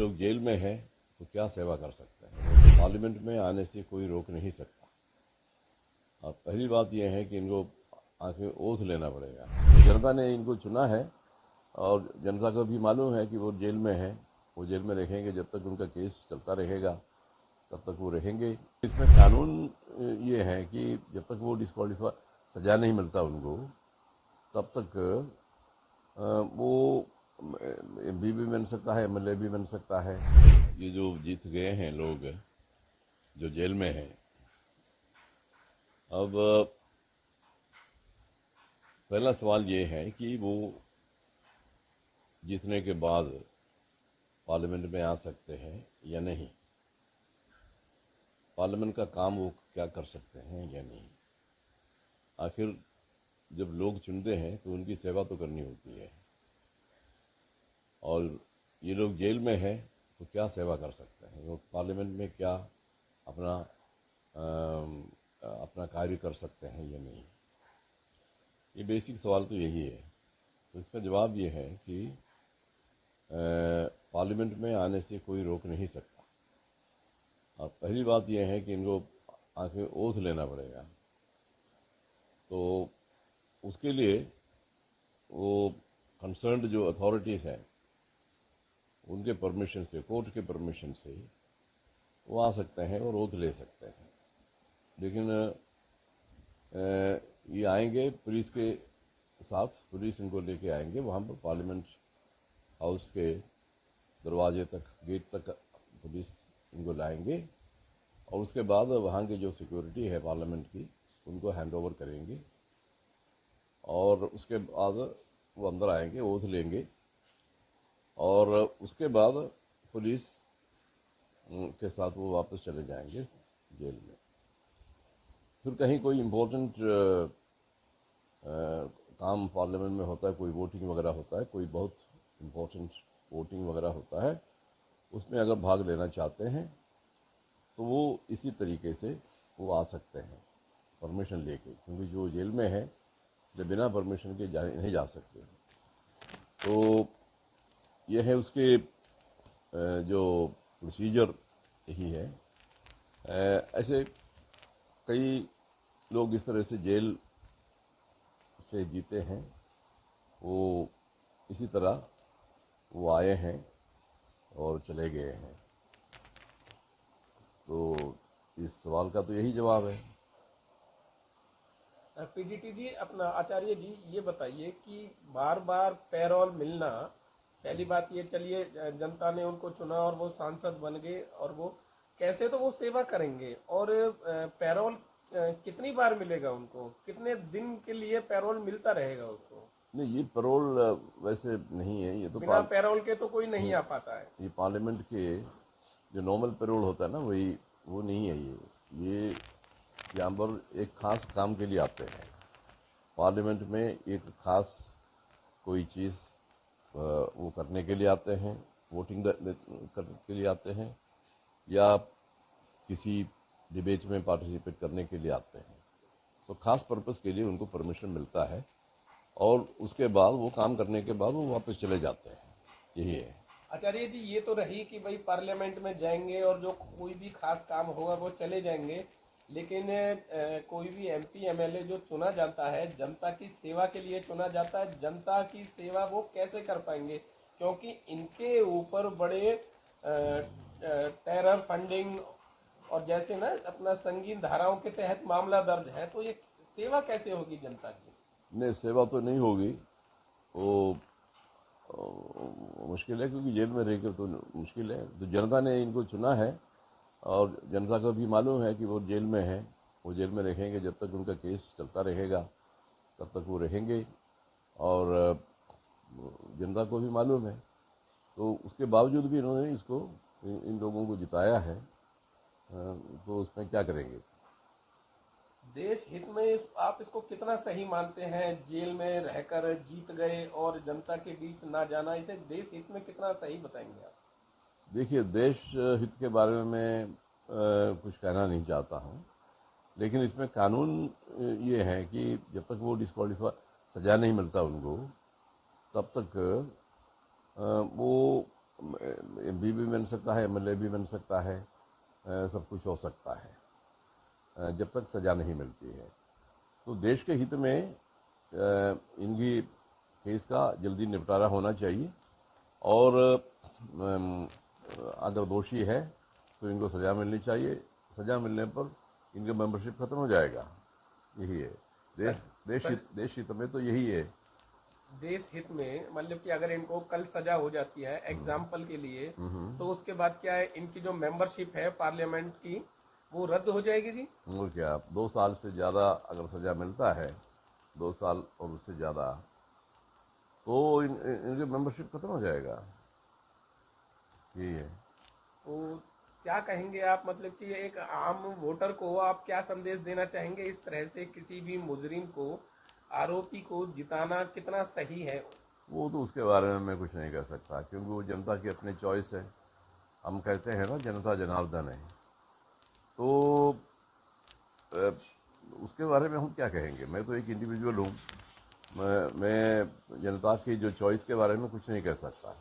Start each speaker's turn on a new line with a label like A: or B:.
A: लोग जेल में हैं तो क्या सेवा कर सकते हैं। पार्लियामेंट में आने से कोई रोक नहीं सकता। अब पहली बात यह है कि इनको आखिर ओथ लेना पड़ेगा। जनता ने इनको चुना है और जनता को भी मालूम है कि वो जेल में है, वो जेल में रहेंगे। जब तक उनका केस चलता रहेगा तब तक वो रहेंगे। इसमें कानून ये है कि जब तक वो डिस्क्वालीफाई सजा नहीं मिलता उनको, तब तक वो एमपी भी बन सकता है, एमएलए भी बन सकता है। ये जो जीत गए हैं लोग जो जेल में हैं, अब पहला सवाल ये है कि वो जीतने के बाद पार्लियामेंट में आ सकते हैं या नहीं। पार्लियामेंट का काम वो क्या कर सकते हैं या नहीं। आखिर जब लोग चुनते हैं तो उनकी सेवा तो करनी होती है, और ये लोग जेल में हैं तो क्या सेवा कर सकते हैं। वो पार्लियामेंट में क्या अपना कार्य कर सकते हैं या नहीं। ये बेसिक सवाल तो यही है। तो इसका जवाब ये है कि पार्लियामेंट में आने से कोई रोक नहीं सकता। और पहली बात यह है कि इनको आखिर ओथ लेना पड़ेगा। तो उसके लिए वो कंसर्न्ड जो अथॉरिटीज़ हैं उनके परमिशन से, कोर्ट के परमिशन से वो आ सकते हैं और ओथ ले सकते हैं। लेकिन ये आएंगे पुलिस के साथ, पुलिस इनको लेके आएंगे वहाँ पर पार्लियामेंट हाउस के दरवाजे तक, गेट तक पुलिस इनको लाएंगे, और उसके बाद वहाँ की जो सिक्योरिटी है पार्लियामेंट की उनको हैंड ओवर करेंगे, और उसके बाद वो अंदर आएंगे, ओथ लेंगे, और उसके बाद पुलिस के साथ वो वापस चले जाएंगे जेल में। फिर कहीं कोई इम्पोर्टेंट काम पार्लियामेंट में होता है, कोई वोटिंग वगैरह होता है, कोई बहुत इम्पोर्टेंट वोटिंग वगैरह होता है, उसमें अगर भाग लेना चाहते हैं तो वो इसी तरीके से वो आ सकते हैं परमिशन लेके, क्योंकि जो जेल में है इसलिए बिना परमिशन के नहीं जा सकते। तो ये है उसके जो प्रोसीजर यही है। ऐसे कई लोग इस तरह से जेल से जीते हैं, वो इसी तरह वो आए हैं और चले गए हैं। तो इस सवाल का तो यही जवाब है।
B: पीडीटी जी, अपना आचार्य जी ये बताइए कि बार बार पैरोल मिलना, पहली बात ये, चलिए जनता ने उनको चुना और वो सांसद बन गए, और वो कैसे तो वो सेवा करेंगे, और पैरोल कितनी बार मिलेगा उनको, कितने दिन के लिए पैरोल मिलता रहेगा उसको।
A: नहीं, ये पैरोल वैसे नहीं है। ये तो
B: बिना पैरोल के तो कोई नहीं आ पाता है।
A: ये पार्लियामेंट के जो नॉर्मल पैरोल होता है ना, वही वो नहीं है। ये यहाँ पर एक खास काम के लिए आते हैं। पार्लियामेंट में एक खास कोई चीज़ वो करने के लिए आते हैं, वोटिंग करने के लिए आते हैं, या किसी डिबेट में पार्टिसिपेट करने के लिए आते हैं। तो खास पर्पस के लिए उनको परमिशन मिलता है, और उसके बाद वो काम करने के बाद वो वापस चले जाते हैं। यही है।
B: आचार्य जी, ये तो रही कि भाई पार्लियामेंट में जाएंगे और जो कोई भी खास काम होगा वो चले जाएंगे, लेकिन कोई भी एमपी एमएलए जो चुना जाता है जनता की सेवा के लिए चुना जाता है, जनता की सेवा वो कैसे कर पाएंगे, क्योंकि इनके ऊपर बड़े टेरर फंडिंग और जैसे ना अपना संगीन धाराओं के तहत मामला दर्ज है, तो ये सेवा कैसे होगी जनता की।
A: नहीं, सेवा तो नहीं होगी। वो मुश्किल है, क्योंकि जेल में रहकर तो मुश्किल है। तो जनता ने इनको चुना है, और जनता को भी मालूम है कि वो जेल में है, वो जेल में रहेंगे। जब तक उनका केस चलता रहेगा तब तक वो रहेंगे, और जनता को भी मालूम है। तो उसके बावजूद भी इन्होंने इन लोगों को जिताया है। तो उसमें क्या करेंगे।
B: देश हित में आप इसको कितना सही मानते हैं, जेल में रहकर जीत गए और जनता के बीच ना जाना, इसे देश हित में कितना सही बताएंगे आप।
A: देखिए, देश हित के बारे में मैं कुछ कहना नहीं चाहता हूँ, लेकिन इसमें कानून ये है कि जब तक वो डिस्क्वालीफाई सजा नहीं मिलता उनको, तब तक वो MP भी बन सकता है, MLA भी बन सकता है, सब कुछ हो सकता है, जब तक सज़ा नहीं मिलती है। तो देश के हित में इनकी केस का जल्दी निपटारा होना चाहिए और अगर दोषी है तो इनको सज़ा मिलनी चाहिए। सज़ा मिलने पर इनका मेंबरशिप खत्म हो जाएगा। यही है देश हित में तो यही है।
B: देश हित में मतलब कि अगर इनको कल सजा हो जाती है एग्जाम्पल के लिए, तो उसके बाद क्या है, इनकी जो मेंबरशिप है पार्लियामेंट की वो रद्द हो जाएगी जी?
A: और क्या 2 साल से ज़्यादा अगर सज़ा मिलता है, 2 साल और उससे ज़्यादा, तो इनकी मेंबरशिप खत्म हो जाएगा। यही है।
B: तो क्या कहेंगे आप, मतलब कि एक आम वोटर को आप क्या संदेश देना चाहेंगे, इस तरह से किसी भी मुजरिम को, आरोपी को जिताना कितना सही है?
A: वो तो उसके बारे में मैं कुछ नहीं कह सकता, क्योंकि वो जनता की अपनी चॉइस है। हम कहते हैं ना, जनता जनार्दन है। तो उसके बारे में हम क्या कहेंगे। मैं तो एक इंडिविजुअल हूँ, मैं जनता की जो चॉइस के बारे में कुछ नहीं कह सकता।